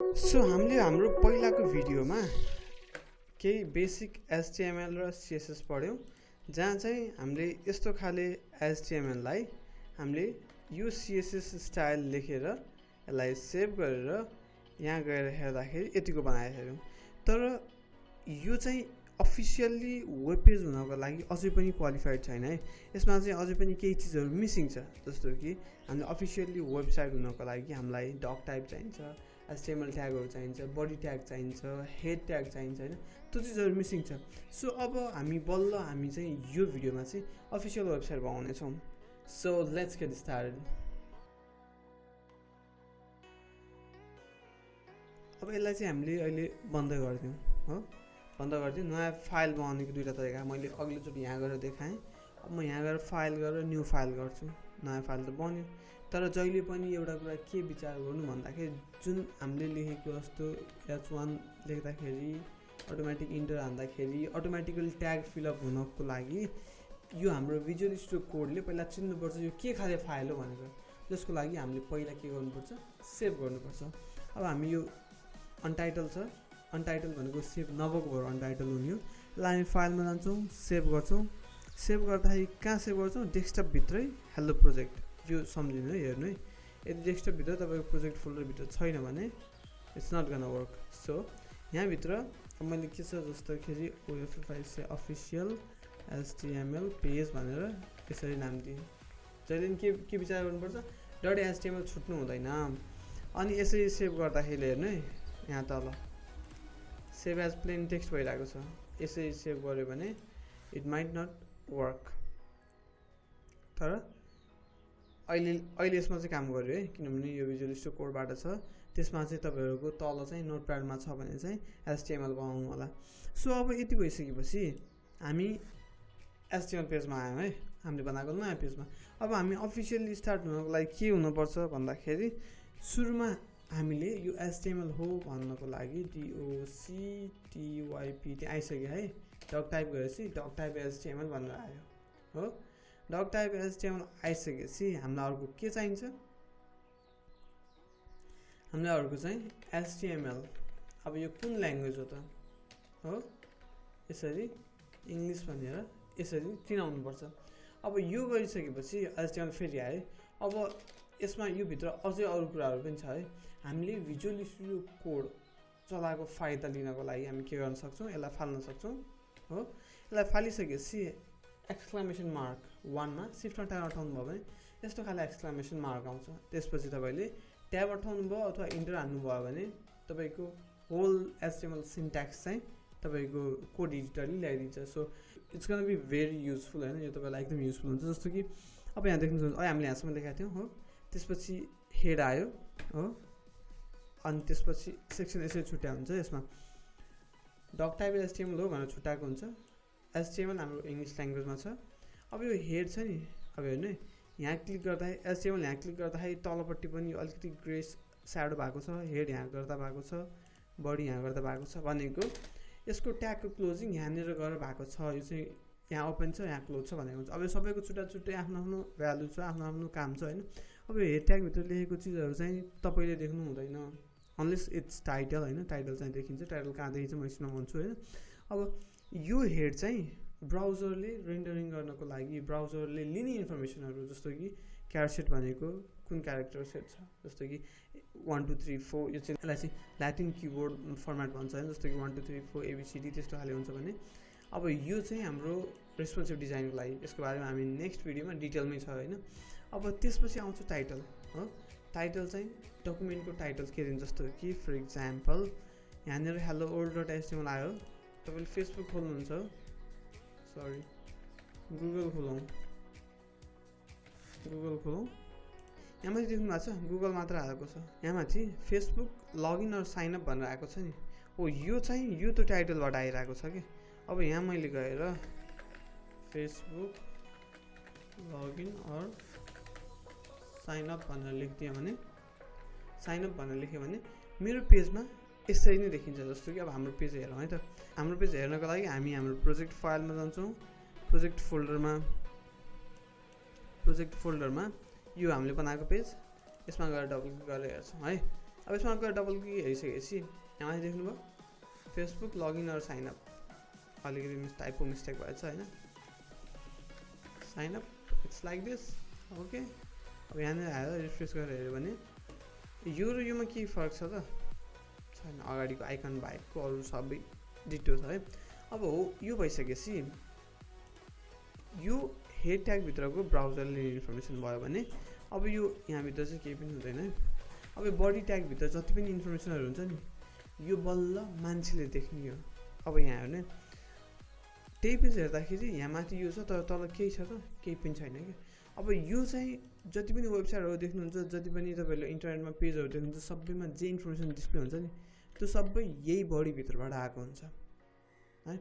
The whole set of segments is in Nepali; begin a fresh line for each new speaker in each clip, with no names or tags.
सो हामीले हाम्रो पहिलाको भिडियोमा केही बेसिक HTML र CSS पढ्यौं, जहाँ चाहिँ हामीले यस्तो खाले HTML लाई हामीले यो CSS स्टाइल लेखेर यसलाई सेभ गरेर यहाँ गएर हेर्दाखेरि यतिको बनाएर हेर्यौं। तर यो चाहिँ अफिसियली वेब पेज हुनको लागि अझै पनि क्वालिफाइड छैन है। यसमा चाहिँ अझै पनि केही चीजहरु मिसिङ छ, जस्तो कि हामीले अफिसियली वेबसाइट हुनको लागि हामीलाई डक टाइप चाहिन्छ, HTML ट्यागहरु चाहिन्छ, बडी ट्याग चाहिन्छ, हेड ट्याग चाहिन्छ हैन, त्यो चीजहरु मिसिङ छ। सो अब हामी चाहिँ यो भिडियोमा चाहिँ अफिसियल वेबसाइट बनाउने छौं। So let's get started. अब यसलाई चाहिँ हामीले अहिले बन्द गर्दियौं हो, बन्द गर्दियौं। नयाँ फाइल बनाउनेको दुईटा तरिका मैले अघिल्लोचोटि यहाँ गरेर देखाएँ। अब म यहाँ गएर फाइल गरेर न्यू फाइल गर्छु। नयाँ फाइल त बन्यो, तर जहिले पनि एउटा कुरा के विचार गर्नु भन्दाखेरि जुन हामीले लेखेको जस्तो h1 लेख्दाखेरि अटोमेटिक इन्टर हान्दाखेरि अटोमेटिकली ट्याग फिलअप हुनको लागि यो हाम्रो भिजुअल स्टुडियो कोडले पहिला चिन्नुपर्छ यो के खाले फाइल हो भनेर। जसको लागि हामीले पहिला के गर्नुपर्छ, सेभ गर्नुपर्छ। अब हामी यो अनटाइटल छ, अनटाइटल भनेको सेभ नभएको भएर अनटाइटल हुने हो। यसलाई हामी फाइलमा जान्छौं, सेभ गर्छौं। सेभ गर्दाखेरि कहाँ सेभ गर्छौं, डेस्कटप भित्रै हेलो प्रोजेक्ट। यो सम्झिनु है, हेर्नु है। यदि डेस्कटप भित्र तपाईको प्रोजेक्ट फोल्डर भित्र छैन भने it's not gonna work. So यहाँ भित्र मैले के छ जस्तोखेरि OFF से अफिसियल HTML पेज भनेर यसरी नाम दिए। जहिले पनि के विचार गर्नुपर्छ, .html छुट्नु हुँदैन। अनि यसरी सेभ गर्दाखेरि हेर्नु है, यहाँ तल सेभ एज प्लेन टेक्स्ट भइरहेको छ। यसरी सेभ गर्यो भने इट माइट नट वर्क। तर अहिले यसमा चाहिँ काम गर्यो है, किनभने यो भिजुअल स्टुडियो कोडबाट छ। त्यसमा चाहिँ तपाईहरुको तल चाहिँ नोटप्याडमा छ भने चाहिँ HTML बनाउनु होला। सो अब यति भइसकेपछि हामी HTML पेजमा आयौं है, हामीले बनाएको नयाँ पेजमा। अब हामी अफिसियली स्टार्ट हुनको लागि के हुनुपर्छ भन्दाखेरि सुरुमा हामीले यो HTML हो भन्नको लागि doctypt आइसक्यो है। डक टाइप गरेपछि डक टाइप HTML भनेर आयो हो। डक टाइप HTML आइसकेपछि हामीलाई अर्को के चाहिन्छ, हामीलाई अर्को चाहिँ HTML। अब यो कुन ल्याङ्ग्वेज हो त हो, यसरी इंग्लिश भनेर यसरी चिनाउनु पर्छ। अब यो गरिसकेपछि HTML फेरि आयो। अब यसमा यो भित्र अझै अरु कुराहरु पनि छ है। हामीले भिजुअल स्टुडियो कोड चलाएको फाइदा लिनको लागि हामी के गर्न सक्छौं, यसलाई फाल्न सक्छौं हो। यसलाई फालिसकेपछि एक्सक्लेमेसन मार्क 1 मा शिफ्ट ट्याब अटाउनु भयो भने यस्तो खाले एक्सक्लेमेसन मार्क आउँछ। त्यसपछि तपाईले ट्याब अटाउनु भयो अथवा इन्टर हान्नु भयो भने तपाईको होल HTML सिन्ट्याक्स चाहिँ तपाईको कोड एडिटरले ल्याइदिन्छ। So it's gonna be very useful हैन, यो तपाईलाई एकदम युजफुल हुन्छ। जस्तो कि अब यहाँ देख्नुहुन्छ, अहिले हामीले यहाँसम्म लेखेका थियौं हो। त्यसपछि हेड आयो हो, अनि त्यसपछि सेक्सन यसरी छुट्या हुन्छ। यसमा डक टाइप HTML हो भनेर छुट्याएको हुन्छ। HTML हाम्रो इंग्लिश ल्याङ्ग्वेजमा छ। अब यो हेड छ नि, अब हेर्नु है, यहाँ क्लिक गर्दाखेरि HTML यहाँ क्लिक गर्दाखेरि तलपट्टि पनि अलिकति ग्रे स्याडो भएको छ। हेड यहाँ गर्दा भएको छ, बडी यहाँ गर्दा भएको छ भनेको यसको ट्यागको क्लोजिङ यहाँनिर गरेर भएको छ। यो चाहिँ यहाँ ओपन छ, यहाँ क्लोज छ भनेको हुन्छ। अब यो सबैको छुट्टै आफ्नो आफ्नो भ्यालु छ, आफ्नो आफ्नो काम छ हैन। अब यो हेड ट्याग भित्र लेखेको चीजहरु चाहिँ तपाईले देख्नु हुँदैन, अनलेस इट्स टाइटल हैन। टाइटल चाहिँ देखिन्छ, टाइटल कहाँ देखिन्छ म यसमा भन्छु हैन। अब यो हेड चाहिँ ब्राउजरले रेन्डरिङ गर्नको लागि ब्राउजरले लिने इन्फर्मेसनहरु, जस्तो कि क्यारेक्टर सेट भनेको कुन क्यारेक्टर सेट छ, जस्तो कि 1 2 3 4 यो चाहिँ यसलाई चाहिँ ल्याटिन किबोर्ड फर्मेट भन्छ हैन। जस्तो कि 1 2 3 4 ABCD त्यस्तो खाले हुन्छ भने अब यो चाहिँ हाम्रो रेस्पोन्सिभ डिजाइनको लागि, यसको बारेमा हामी नेक्स्ट भिडियोमा डिटेलमै छ हैन। अब त्यसपछि आउँछ टाइटल हो। टाइटल चाहिँ डकुमेन्टको टाइटल के दिन्छ, जस्तो कि फर एक्जाम्पल यहाँनिर hello world.html आयो। तपाईले फेसबुक खोल्नुहुन्छ, सरी गुगल खोलौं, यहाँ माथि देख्नु भएको छ गुगल मात्र आएको छ। यहाँ माथि Facebook login or sign up भनेर आएको छ नि। ओ यो चाहिँ यो त टाइटलबाट आइरहेको छ के। अब यहाँ मैले गएर Facebook login or sign up भनेर लेख्दिए भने, साइन अप भनेर लेख्यो भने मेरो पेजमा यसरी नै देखिन्छ। जस्तो कि अब हाम्रो पेज हेरौँ है त। हाम्रो पेज हेर्नको लागि हामी हाम्रो प्रोजेक्ट फाइलमा जान्छौं। प्रोजेक्ट फोल्डरमा यो हामीले बनाएको पेज, यसमा गएर डबल क्लिक गरेर हेर्छौं है। अब यसमा गएर डबल क्लिक हेरिसकेपछि यहाँ माथि देख्नुभयो Facebook login or sign up, अलिकति टाइपको मिस्टेक भएछ होइन, sign up it's like this okay. अब यहाँनिर आएर रिफ्रेस गरेर हेऱ्यो भने यो र योमा के फरक छ त छैन, अगाडिको आइकन बाहेकको अरू सबै डिटो छ है। अब हो यो भइसकेपछि यो हेड ट्यागभित्रको ब्राउजरले इन्फर्मेसन भयो भने अब यो यहाँभित्र चाहिँ केही पनि हुँदैन है। अब यो बडी ट्यागभित्र जति पनि इन्फर्मेसनहरू हुन्छ नि यो बल्ल मान्छेले देख्ने हो। अब यहाँ हेर्ने त्यही पेज हेर्दाखेरि यहाँ माथि यो छ तर तल केही छ त केही पनि छैन कि। अब यो चाहिँ जति पनि वेबसाइटहरू देख्नुहुन्छ, जति पनि तपाईँहरूले इन्टरनेटमा पेजहरू देख्नुहुन्छ, सबैमा जे इन्फर्मेसन डिस्प्ले हुन्छ नि त्यो सबै यही बडीभित्रबाट आएको हुन्छ है।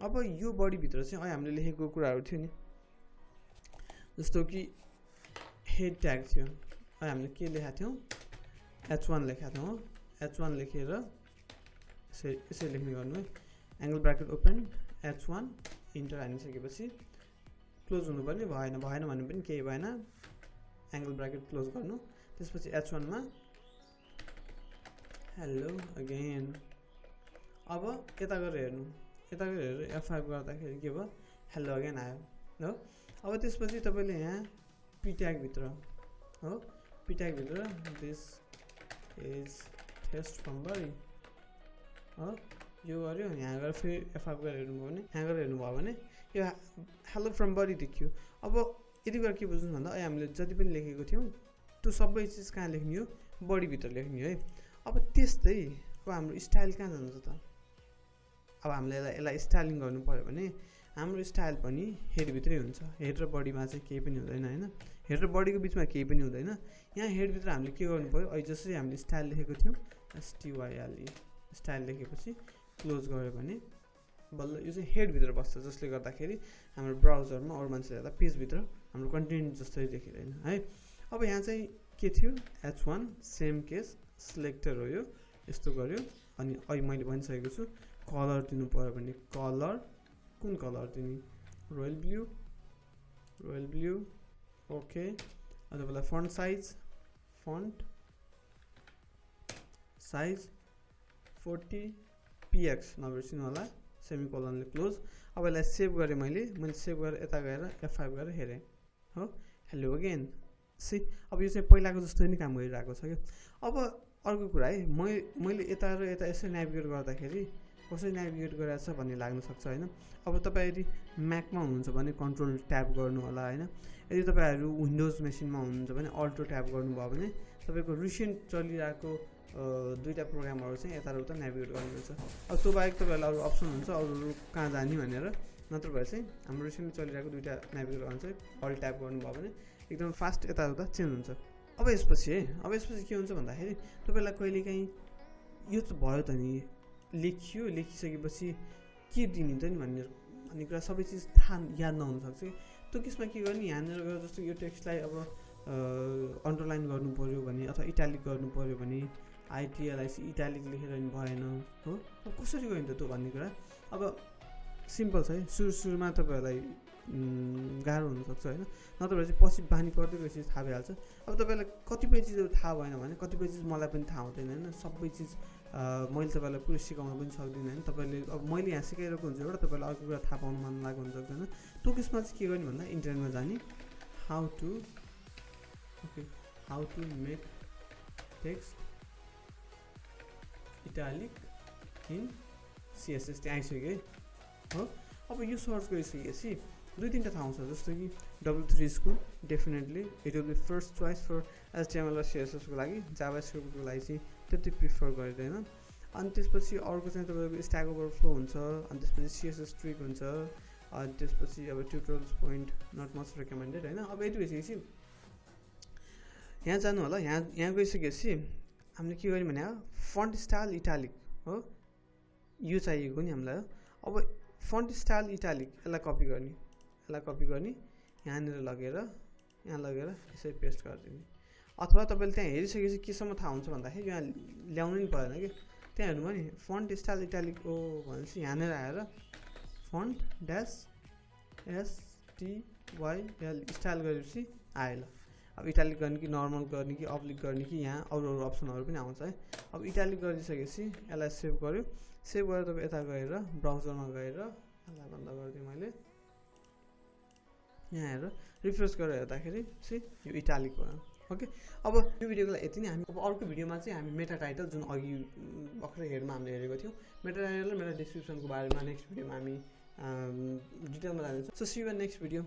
अब यो बडीभित्र चाहिँ अहिले हामीले लेखेको कुराहरू थियो नि, जस्तो कि हेड ट्याग थियो, अहिले हामीले के लेखेका थियौँ H1 लेखेका थियौँ, H1 लेखेर यसरी लेख्ने गर्नु है, angle bracket open H1 enter हानिसकेपछि क्लोज हुनुपर्ने, भएन भने पनि केही भएन, एङ्गल ब्राकेट क्लोज गर्नु, त्यसपछि H1 मा हेलो अगेन। अब यता गरेर हेर्नु, यता गरेर हेरेर F5 गर्दाखेरि के भयो हेलो अगेन आयो हो। अब त्यसपछि तपाईँले यहाँ पी ट्यागभित्र हो, पी ट्यागभित्र this is test from body हो यो गर्यो, यहाँ गएर फेरि F5 गरेर हेर्नुभयो भने यहाँ गएर हेर्नुभयो भने यो हेलो फ्रम बडी देखियो। अब यति कुरा के बुझ्नु भन्दा अहिले हामीले जति पनि लेखेको थियौँ त्यो सबै चिज कहाँ लेख्ने हो बडीभित्र लेख्ने है। अब त्यस्तै अब हाम्रो स्टाइल कहाँ जान्छ त, अब हामीले यसलाई स्टाइलिङ गर्नु पऱ्यो भने हाम्रो स्टाइल पनि हेडभित्रै हुन्छ, हेड र बडीमा चाहिँ केही पनि हुँदैन होइन, हेड र बडीको बिचमा केही पनि हुँदैन। यहाँ हेडभित्र हामीले के गर्नु पऱ्यो, अहिले जसरी हामीले स्टाइल लेखेको थियौँ STYLE स्टाइल लेखेपछि क्लोज गऱ्यो भने बल्ल यो चाहिँ हेडभित्र बस्छ, जसले गर्दाखेरि हाम्रो ब्राउजरमा अरू मान्छेले हेर्दा पेजभित्र हाम्रो कन्टेन्ट जस्तै देखिँदैन है। अब यहाँ चाहिँ के थियो H1 सेम केस सिलेक्टर हो यो, यस्तो गर्यो अनि अहिले मैले भनिसकेको छु कलर दिनु पऱ्यो भने कलर कुन कलर दिने रोयल ब्लू ओके। अनि तपाईँलाई फन्ट साइज 40 px नबिर्सिनु होला, सेमिकोलनले क्लोज। अब यसलाई सेभ गरेँ मैले सेभ गरेर यता गएर F5 गरेर हेरेँ हो हेलो अगेन सी। अब यो चाहिँ पहिलाको जस्तो नै काम गरिरहेको छ क्या। अब अर्को कुरा है, मैले यता र यता यसरी नेभिगेट गर्दाखेरि कसरी नेभिगेट गरिरहेको छ भन्ने लाग्न सक्छ होइन। अब तपाईँ यदि म्याकमा हुनुहुन्छ भने कन्ट्रोल ट्याब गर्नु होला होइन, यदि तपाईँहरू विन्डोज मेसिनमा हुनुहुन्छ भने अल्टो ट्याब गर्नुभयो भने तपाईँको रिसेन्ट चलिरहेको दुईवटा प्रोग्रामहरू चाहिँ यता र उता नेभिगेट गर्नुहुन्छ। अब त्यो बाहेक तपाईँहरूलाई अरू अप्सन हुन्छ अरू कहाँ जाने भनेर, नत्र भए चाहिँ हाम्रो रिसेन्टली चलिरहेको दुईवटा नेभिगेट गर्नु चाहिँ अल ट्याब गर्नुभयो भने एकदम फास्ट यता उता चेन्ज हुन्छ। अब यसपछि के हुन्छ भन्दाखेरि तपाईँलाई कहिलेकाहीँ यो त भयो त नि लेखिसकेपछि के दिने त नि भन्ने कुरा सबै चिज थाहा याद नहुनसक्छ कि। त्यो केसमा के गर्ने, यहाँनिर गएर जस्तो यो टेक्स्टलाई अब अन्डरलाइन गर्नु पऱ्यो भने अथवा इटालिक गर्नु पऱ्यो भने ITLIC इटालिक लेखेर नि भएन हो। अब कसरी गर्ने त त्यो भन्ने कुरा अब सिम्पल छ है, सुरुमा तपाईँहरूलाई गाह्रो हुनसक्छ होइन, नत्र भए चाहिँ पछि बानी पर्दै गएपछि थाहा भइहाल्छ। अब तपाईँलाई कतिपय चिजहरू थाहा भएन भने कतिपय चिज मलाई पनि थाहा हुँदैन होइन, सबै चिज मैले तपाईँलाई पुरै सिकाउन पनि सक्दिनँ होइन। तपाईँले अब मैले यहाँ सिकाइरहेको हुन्छ एउटा, तपाईँलाई अर्को कुरा थाहा पाउनु मन लागेको हुनसक्छ होइन। त्यो केसमा चाहिँ के गर्ने भन्दा इन्टरनेटमा जाने how to make text italic in CSS त्यहाँ आइसक्यो है हो। अब यो सर्च गरिसकेपछि दुई तिनवटा ठाउँ छ, जस्तो कि W3 school definitely it will be first choice for HTML र CSS को लागि, जाभास्क्रिप्टको लागि चाहिँ त्यति प्रिफर गर्दैन। अनि त्यसपछि अर्को चाहिँ तपाईँको स्ट्याक ओभरफ्लो हुन्छ, अनि त्यसपछि CSS ट्रिक हुन्छ, अनि त्यसपछि अब tutorials point not much recommended होइन। अब यति भइसकेपछि यहाँ जानु होला, यहाँ गइसकेपछि हामीले के गर्यौँ भने फन्ट स्टाइल इटालिक हो यो चाहिएको नि हामीलाई। अब फन्ट स्टाइल इटालिक यसलाई कपी गर्ने यहाँनिर लगेर यसरी पेस्ट गरिदिने, अथवा तपाईँले त्यहाँ हेरिसकेपछि केसम्म थाहा हुन्छ भन्दाखेरि यहाँ ल्याउनु नि परेन कि, त्यहाँ हेर्नुभयो नि फन्ट स्टाइल इटालिक हो भनेपछि यहाँनिर आएर फन्ट -STYL स्टाइल गरेपछि आयो ल। अब इटालिक गर्ने कि नर्मल गर्ने कि अब्लिक गर्ने कि यहाँ अरू अप्सनहरू पनि आउँछ है। अब इटालिक गरिसकेपछि यसलाई सेभ गर्यो। सेभ गरेर तपाईँ यता गएर ब्राउजरमा गएर यसलाई बन्द गरिदिएँ मैले। यहाँ हेरेर रिफ्रेस गरेर हेर्दाखेरि चाहिँ यो इटालिक भयो। ओके, अब यो भिडियोको लागि यति नै। हामी अब अर्को भिडियोमा चाहिँ हामी मेटा टाइटल जुन अघि भर्खरै हेडमा हामीले हेरेको थियौँ, मेटा टाइटल र मेटा डिस्क्रिप्सनको बारेमा नेक्स्ट भिडियोमा हामी डिटेलमा जानेछौँ। So see you in next video.